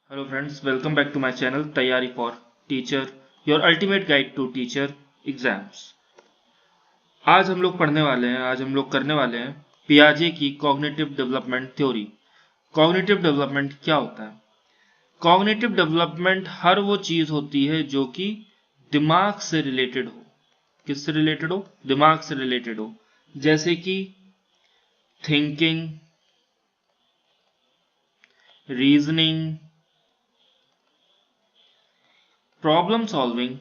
Hello friends, welcome back to my channel तैयारी for teacher, your ultimate guide to teacher exams. आज हम लोग करने वाले हैं पियाजे की cognitive development theory. Cognitive development क्या होता है? कॉग्निटिव डेवलपमेंट हर वो चीज होती है जो कि दिमाग से रिलेटेड हो। किससे रिलेटेड हो? दिमाग से रिलेटेड हो। जैसे कि thinking, reasoning, problem solving,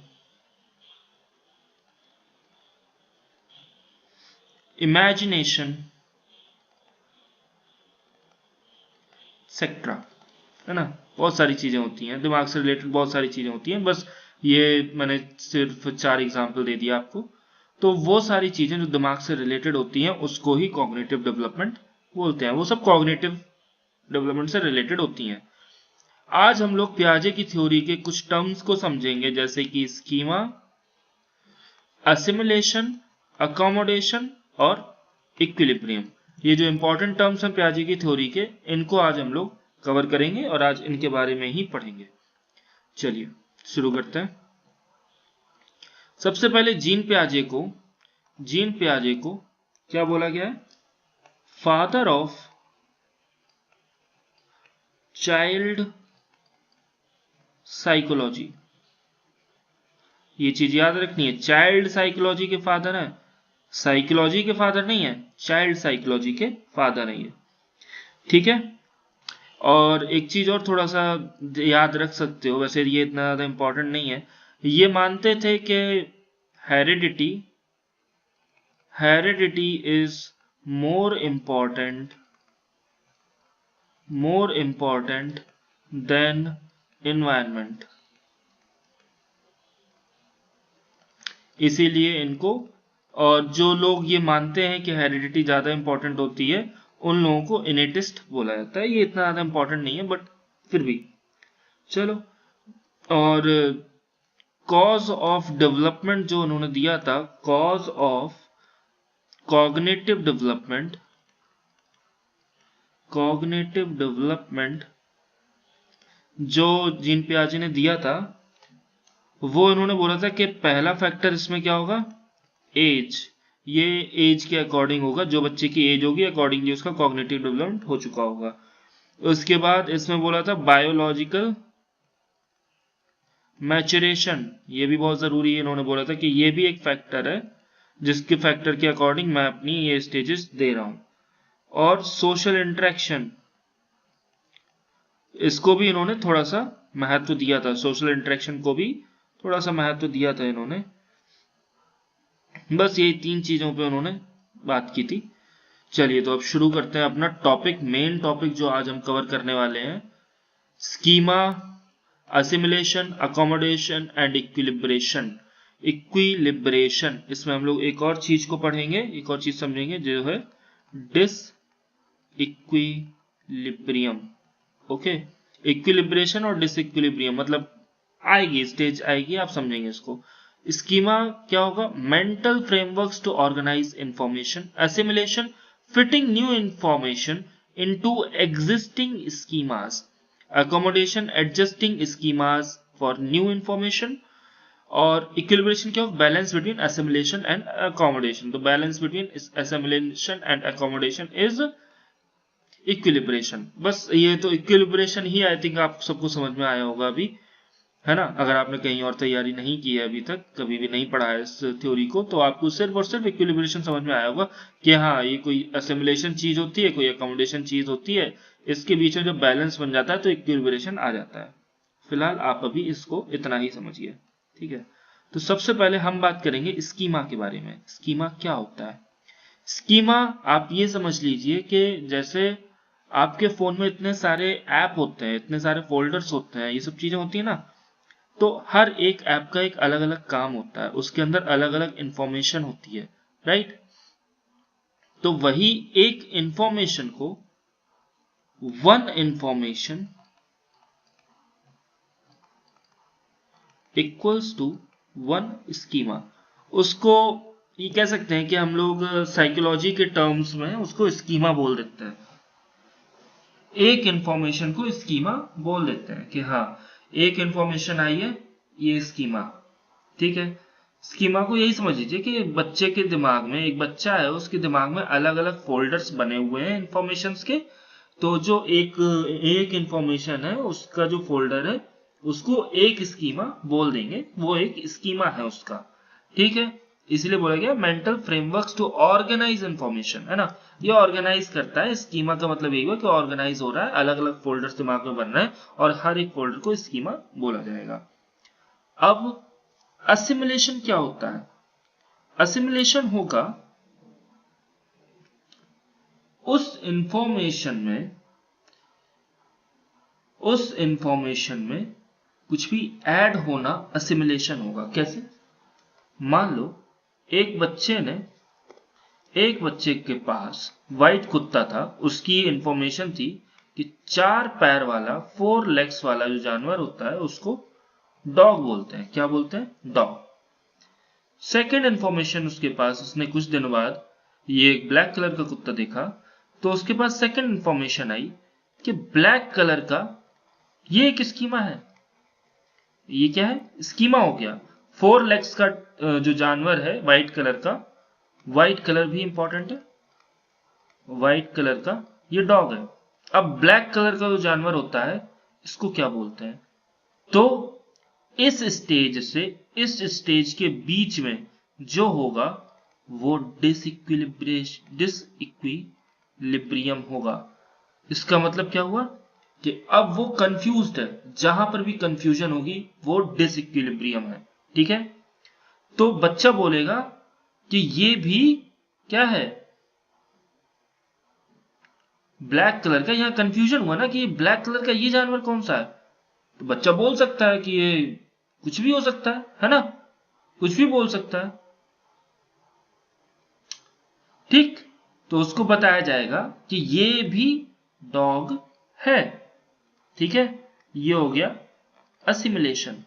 imagination, etcetera. है ना? बहुत सारी चीजें होती हैं, दिमाग से रिलेटेड बहुत सारी चीजें होती हैं। बस ये मैंने सिर्फ 4 एग्जाम्पल दे दिया आपको। तो वो सारी चीजें जो दिमाग से रिलेटेड होती हैं उसको ही कॉग्निटिव डेवलपमेंट बोलते हैं। वो सब कॉग्निटिव डेवलपमेंट से रिलेटेड होती हैं। आज हम लोग पियाजे की थ्योरी के कुछ टर्म्स को समझेंगे, जैसे कि स्कीमा, असिमिलेशन, अकोमोडेशन और इक्विलिब्रियम। ये जो इंपॉर्टेंट टर्म्स हैं पियाजे की थ्योरी के, इनको आज हम लोग कवर करेंगे और आज इनके बारे में ही पढ़ेंगे। चलिए शुरू करते हैं। सबसे पहले जीन पियाजे को क्या बोला गया है? Father of child psychology. ये चीज याद रखनी है, चाइल्ड साइकोलॉजी के फादर है, साइकोलॉजी के फादर नहीं है, चाइल्ड साइकोलॉजी के फादर है ये। ठीक है। और एक चीज और थोड़ा सा याद रख सकते हो, वैसे ये इतना ज्यादा इंपॉर्टेंट नहीं है। ये मानते थे कि heredity is more important then environment. इसीलिए इनको, और जो लोग ये मानते हैं कि हेरिडिटी ज्यादा इंपॉर्टेंट होती है, उन लोगों को इनेटिस्ट बोला जाता है। ये इतना ज्यादा इंपॉर्टेंट नहीं है, बट फिर भी चलो। और कॉज ऑफ डेवलपमेंट जो उन्होंने दिया था, कॉज ऑफ कॉग्निटिव डेवलपमेंट जो जीन पियाजे ने दिया था, वो इन्होंने बोला था कि पहला फैक्टर इसमें क्या होगा? एज। ये एज के अकॉर्डिंग होगा, जो बच्चे की एज होगी अकॉर्डिंगली उसका कॉग्निटिव डेवलपमेंट हो चुका होगा। उसके बाद इसमें बोला था बायोलॉजिकल मैचुरेशन, ये भी बहुत जरूरी है। इन्होंने बोला था कि ये भी एक फैक्टर है, जिसके फैक्टर के अकॉर्डिंग मैं अपनी ये स्टेजेस दे रहा हूं। और सोशल इंटरेक्शन, इसको भी इन्होंने थोड़ा सा महत्व दिया था, सोशल इंटरेक्शन को भी थोड़ा सा महत्व दिया था इन्होंने। बस यही 3 चीजों पे उन्होंने बात की थी। चलिए तो अब शुरू करते हैं अपना टॉपिक, मेन टॉपिक जो आज हम कवर करने वाले हैं, schema, assimilation, accommodation and equilibration. इसमें हम लोग एक और चीज को पढ़ेंगे, एक और चीज समझेंगे, जो है डिस इक्विलिब्रियम। ओके, इक्विलिब्रेशन और डिस इक्विलिब्रियम मतलब आएगी, स्टेज आएगी, आप समझेंगे इसको। स्कीमा क्या होगा? Mental frameworks to organise information. Assimilation, fitting new information into existing schemas. Accommodation, adjusting schemas for new information. और इक्विलिब्रेशन क्या होगा? Balance between assimilation and accommodation. तो balance between assimilation and accommodation is equilibration. बस ये तो equilibration he I think आप सबको समझ में आया होगा अभी, है ना? अगर आपने कहीं और तैयारी नहीं की है अभी तक, कभी भी नहीं पढ़ा है इस थ्योरी को, तो आपको सिर्फ और सिर्फ इक्विलिब्रेशन समझ में आया होगा कि हाँ, ये कोई असिमिलेशन चीज होती है, कोई अकोमोडेशन चीज होती है, इसके बीच में जब बैलेंस बन जाता है तो इक्विलिब्रेशन आ जाता है। फिलहाल आप अभी इसको इतना ही समझिए, ठीक है? तो सबसे पहले हम बात करेंगे स्कीमा के बारे में। स्कीमा क्या होता है? स्कीमा आप ये समझ लीजिए कि जैसे आपके फोन में इतने सारे ऐप होते हैं, इतने सारे फोल्डर्स होते हैं, ये सब चीजें होती है ना, तो हर एक ऐप का एक अलग अलग काम होता है, उसके अंदर अलग अलग इंफॉर्मेशन होती है, राइट? तो वही एक इंफॉर्मेशन को, one information equals to one schema, उसको ये कह सकते हैं कि हम लोग साइकोलॉजी के टर्म्स में उसको स्कीमा बोल देते हैं। एक इंफॉर्मेशन को स्कीमा बोल देते हैं कि हाँ एक इंफॉर्मेशन आई है, ये स्कीमा। ठीक है, स्कीमा को यही समझ लीजिए कि एक बच्चे के दिमाग में, एक बच्चा है उसके दिमाग में अलग अलग फोल्डर्स बने हुए हैं इंफॉर्मेशंस के। तो जो एक इंफॉर्मेशन है उसका जो फोल्डर है उसको एक स्कीमा बोल देंगे, वो एक स्कीमा है उसका। ठीक है, इसलिए बोला गया mental frameworks to organise information, है ना। ये ऑर्गेनाइज करता है, स्कीमा का मतलब यही हुआ कि ऑर्गेनाइज हो रहा है, अलग अलग फोल्डर्स दिमाग में बन रहे हैं और हर एक फोल्डर को स्कीमा बोला जाएगा। अब असिमिलेशन क्या होता है? असिमिलेशन होगा उस इंफॉर्मेशन में कुछ भी ऐड होना असिमिलेशन होगा। कैसे? मान लो एक बच्चे के पास व्हाइट कुत्ता था, उसकी इंफॉर्मेशन थी कि 4 पैर वाला 4 लेग्स वाला जो जानवर होता है उसको डॉग बोलते हैं। क्या बोलते हैं? डॉग। सेकेंड इंफॉर्मेशन उसके पास, उसने कुछ दिनों बाद ये एक ब्लैक कलर का कुत्ता देखा, तो उसके पास सेकेंड इंफॉर्मेशन आई कि ब्लैक कलर का ये एक स्कीमा है। ये क्या है? स्कीमा हो गया। 4 लेग्स का जो जानवर है व्हाइट कलर का, व्हाइट कलर भी इंपॉर्टेंट है, व्हाइट कलर का ये डॉग है। अब ब्लैक कलर का जो जानवर होता है इसको क्या बोलते हैं? तो इस स्टेज के बीच में जो होगा वो डिसइक्विलिब्रियम होगा। इसका मतलब क्या हुआ कि अब वो कंफ्यूज्ड है, जहां पर भी कंफ्यूजन होगी वो डिसइक्विलिब्रियम है। ठीक है, तो बच्चा बोलेगा कि ये भी क्या है? ब्लैक कलर का। यहां कंफ्यूजन हुआ ना कि ये ब्लैक कलर का ये जानवर कौन सा है, तो बच्चा बोल सकता है कि ये कुछ भी हो सकता है ना, कुछ भी बोल सकता है। ठीक, तो उसको बताया जाएगा कि ये भी डॉग है। ठीक है, ये हो गया असिमिलेशन।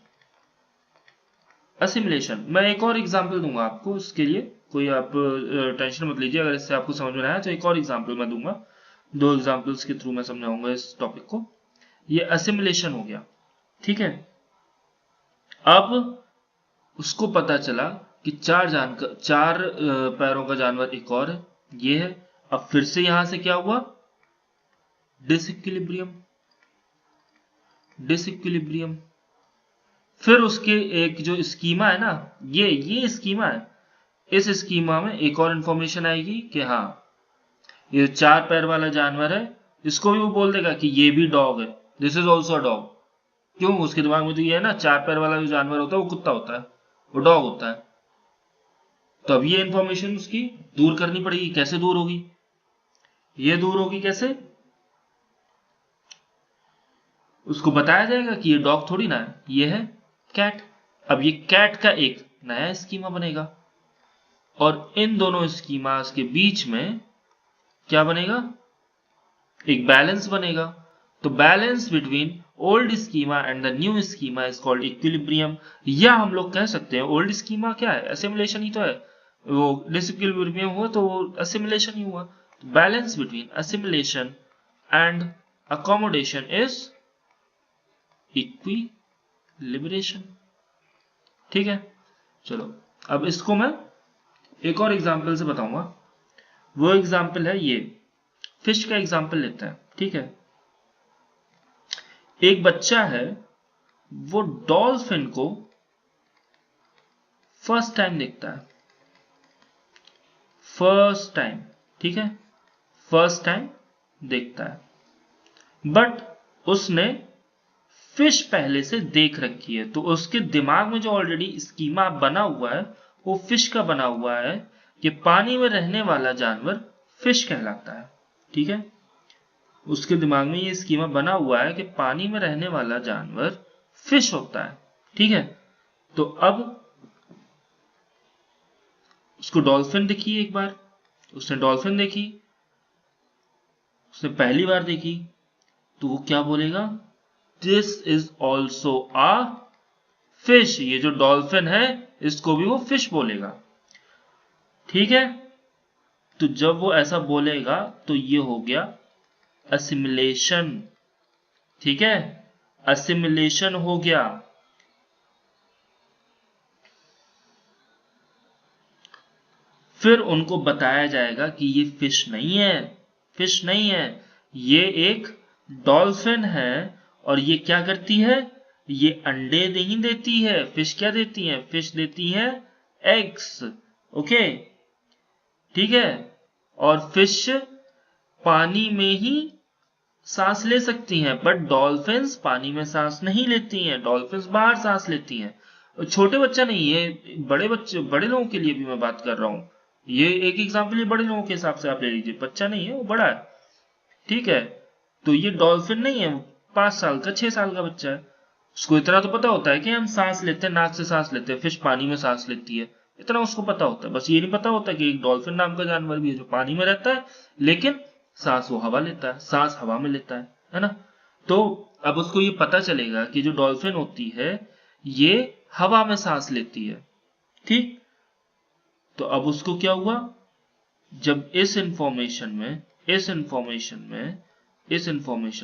मैं एक और एग्जांपल दूंगा आपको इसके लिए, कोई आप टेंशन मत लीजिए। अगर इससे आपको समझ में आया तो एक और एग्जांपल मैं दूंगा, 2 एग्जांपल्स के थ्रू मैं समझाऊंगा इस टॉपिक को। ये असिमिलेशन हो गया। ठीक है, अब उसको पता चला कि 4 पैरों का जानवर एक और है, ये है। अब फिर से यहां से क्या हुआ? डिसइक्विलिब्रियम। फिर उसके एक जो स्कीमा है ना, ये स्कीमा है, इस स्कीमा में एक और इंफॉर्मेशन आएगी कि हाँ ये 4 पैर वाला जानवर है, इसको भी वो बोल देगा कि ये भी डॉग है, this is also a dog. क्यों? उसके दिमाग में तो ये है ना, 4 पैर वाला जो जानवर होता है वो कुत्ता होता है, वो डॉग होता है। तो अब ये इंफॉर्मेशन उसकी दूर करनी पड़ेगी। कैसे दूर होगी? ये दूर होगी कैसे? उसको बताया जाएगा कि ये डॉग थोड़ी ना है, ये है कैट। अब ये कैट का एक नया स्कीमा बनेगा और इन दोनों स्कीमास के बीच में क्या बनेगा? एक बैलेंस बनेगा। तो balance between old schema and the new schema is called equilibrium. या हम लोग कह सकते हैं ओल्ड स्कीमा क्या है? असिमिलेशन ही तो है। वो डिसइक्विलिब्रियम हुआ तो वो असिमिलेशन ही हुआ। Balance between assimilation and accommodation is equilibration. ठीक है, चलो अब इसको मैं एक और एग्जांपल से बताऊंगा। वो एग्जांपल है ये, फिश का एग्जांपल लेते हैं। ठीक है, एक बच्चा है, वो डॉल्फिन को फर्स्ट टाइम देखता है। फर्स्ट टाइम, ठीक है, फर्स्ट टाइम देखता है, बट उसने फिश पहले से देख रखी है। तो उसके दिमाग में जो ऑलरेडी स्कीमा बना हुआ है वो फिश का बना हुआ है कि पानी में रहने वाला जानवर फिश कहलाता है। ठीक है, उसके दिमाग में ये स्कीमा बना हुआ है कि पानी में रहने वाला जानवर फिश होता है। ठीक है, तो अब उसको डॉल्फिन दिखी एक बार, उसने डॉल्फिन देखी, उसने पहली बार देखी, तो वो क्या बोलेगा? This is also a fish. ये जो डॉल्फिन है इसको भी वो फिश बोलेगा। ठीक है, तो जब वो ऐसा बोलेगा तो ये हो गया असिमिलेशन, ठीक है, असिमिलेशन हो गया। फिर उनको बताया जाएगा कि ये फिश नहीं है, फिश नहीं है, ये एक डॉल्फिन है। और ये क्या करती है, ये अंडे नहीं देती है। फिश क्या देती है, फिश देती है एग्स, ओके, ठीक है। और फिश पानी में ही सांस ले सकती हैं, बट डॉल्फिन्स पानी में सांस नहीं लेती हैं, डॉल्फिन्स बाहर सांस लेती हैं। छोटे बच्चा नहीं, ये बड़े बच्चे, बड़े लोगों के लिए भी मैं बात कर रहा हूं। ये एक एग्जाम्पल ये बड़े लोगों के हिसाब से आप ले लीजिए, बच्चा नहीं है वो बड़ा है, ठीक है। तो ये डॉल्फिन नहीं है, 5 साल का 6 साल का बच्चा है। उसको इतना तो पता होता है कि हम सांस लेते हैं, नाक से सांस लेते हैं, फिश पानी में सांस लेती है, इतना उसको पता होता है। बस ये नहीं पता होता कि एक डॉल्फिन नाम का जानवर भी है जो पानी में रहता है, लेकिन सांस वो हवा लेता है, सांस हवा में लेता है ना। तो अब उसको ये पता चलेगा कि जो डॉल्फिन होती है ये हवा में सांस लेती है, ठीक। तो अब उसको क्या हुआ, जब इस इंफॉर्मेशन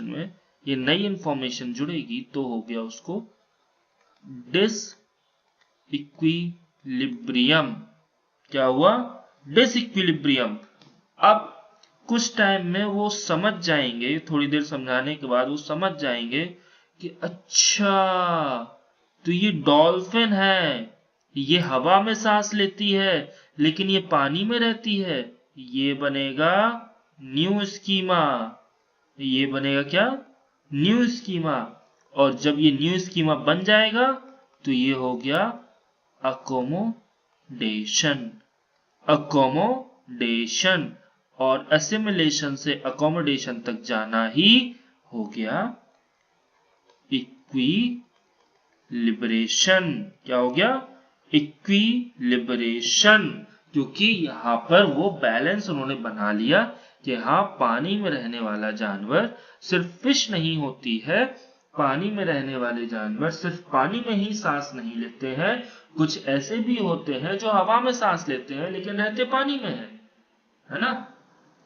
में ये नई इंफॉर्मेशन जुड़ेगी तो हो गया उसको डिसइक्विलिब्रियम। क्या हुआ, डिसइक्विलिब्रियम। अब कुछ टाइम में वो समझ जाएंगे, थोड़ी देर समझाने के बाद वो समझ जाएंगे कि अच्छा तो ये डॉल्फिन है, ये हवा में सांस लेती है लेकिन ये पानी में रहती है। ये बनेगा न्यू स्कीमा, ये बनेगा क्या, न्यू स्कीमा। और जब ये न्यू स्कीमा बन जाएगा तो ये हो गया अकोमोडेशन, अकोमोडेशन। और असिमिलेशन से अकोमोडेशन तक जाना ही हो गया इक्विलिब्रेशन। क्या हो गया, इक्विलिब्रेशन। क्योंकि यहां पर वो बैलेंस उन्होंने बना लिया कि हाँ पानी में रहने वाला जानवर सिर्फ फिश नहीं होती है, पानी में रहने वाले जानवर सिर्फ पानी में ही सांस नहीं लेते हैं, कुछ ऐसे भी होते हैं जो हवा में सांस लेते हैं लेकिन रहते पानी में है ना।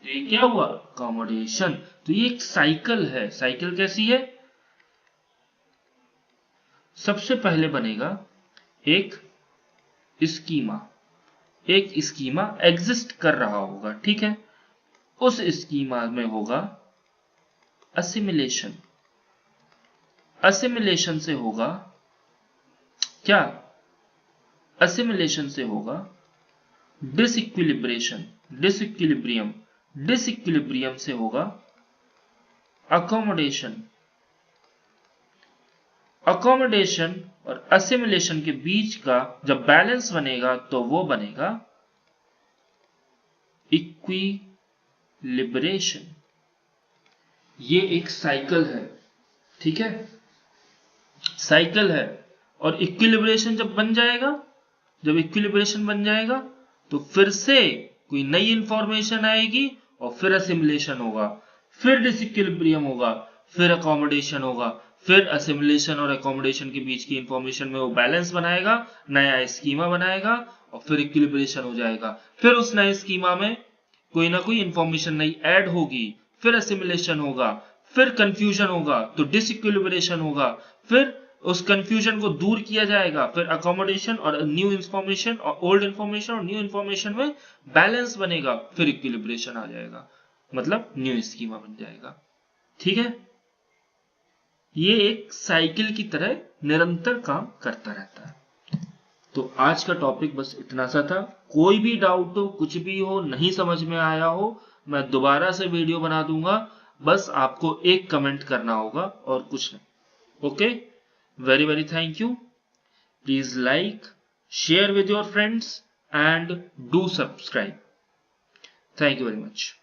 तो ये क्या हुआ, अकोमोडेशन। तो ये एक साइकिल है। साइकिल कैसी है, सबसे पहले बनेगा एक स्कीमा, एक स्कीमा एग्जिस्ट कर रहा होगा, ठीक है। उस स्कीमा में होगा असिमिलेशन, असिमिलेशन से होगा क्या, असिमिलेशन से होगा डिसइक्विलिब्रेशन, डिसइक्विलिब्रियम, डिसइक्विलिब्रियम से होगा अकोमोडेशन, अकोमोडेशन और असिमिलेशन के बीच का जब बैलेंस बनेगा तो वो बनेगा इक्विलिब्रेशन। ये एक साइकिल है, ठीक है, साइकिल है। और इक्विलिब्रेशन जब बन जाएगा, जब इक्विलिब्रेशन बन जाएगा तो फिर से कोई नई इंफॉर्मेशन आएगी और फिर असिमिलेशन होगा, फिर डिसइक्विलिब्रियम होगा, फिर अकोमोडेशन होगा, फिर असिमिलेशन और अकोमोडेशन के बीच की इंफॉर्मेशन में वो बैलेंस बनाएगा, नया स्कीमा बनाएगा और फिर इक्विलिब्रेशन हो जाएगा। फिर उस नए स्कीमा में कोई ना कोई इंफॉर्मेशन नई ऐड होगी, फिर असिमिलेशन होगा, फिर कंफ्यूजन होगा तो डिसइक्विलिब्रेशन होगा, फिर उस कंफ्यूजन को दूर किया जाएगा, फिर अकोमोडेशन और न्यू इंफॉर्मेशन और ओल्ड इंफॉर्मेशन और न्यू इंफॉर्मेशन में बैलेंस बनेगा, फिर इक्विलिब्रेशन आ जाएगा, मतलब न्यू स्कीमा बन जाएगा, ठीक है। ये एक साइकिल की तरह निरंतर काम करता रहता है। तो आज का टॉपिक बस इतना सा था। कोई भी डाउट हो, कुछ भी हो, नहीं समझ में आया हो, मैं दोबारा से वीडियो बना दूंगा, बस आपको एक कमेंट करना होगा और कुछ नहीं। Okay, very very thank you. Please like, share with your friends and do subscribe. Thank you very much.